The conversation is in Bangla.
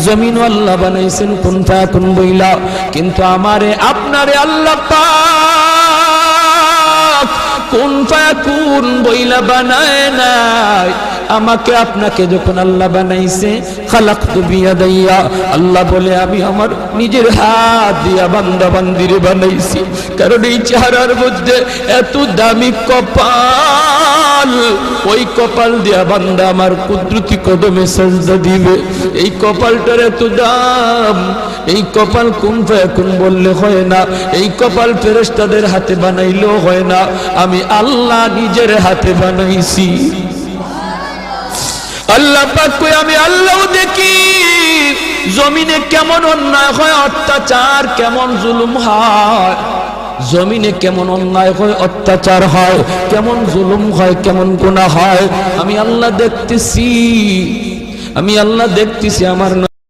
জমিন আল্লাহ বানাইছেন কুন ফায়াকুন বইলা, কিন্তু আমারে আপনারে আল্লাহ পাক কুন ফায়াকুন বইলা বানায় নাই। আমাকে আপনাকে যখন আল্লাহ বানাইছে, খালাকতু বিয়াদাইয়া, আল্লাহ বলে আমি আমার নিজের হাত দিয়া বান্দা বান্দিরে বানাইছি। কারণ এই চেহারার মধ্যে এত দামি কপাল, ওই কপাল দিয়া বান্দা আমার কুদরতি কদমে সাজদা দিবে। এই কপালটার এত দাম, এই কপাল কুন ফায়াকুন বললে হয় না, এই কপাল ফেরেশতাদের হাতে বানাইলেও হয় না, আমি আল্লাহ নিজের হাতে বানাইছি। আল্লাহ পাক কই আমি আল্লাহও দেখি জমিনে কেমন অন্যায় হয়, অত্যাচার কেমন জুলুম হয়, জমিনে কেমন অন্যায় হয়, অত্যাচার হয়, কেমন জুলুম হয়, কেমন গুনাহ হয়, আমি আল্লাহ দেখতেছি, আমি আল্লাহ দেখতেছি। আমার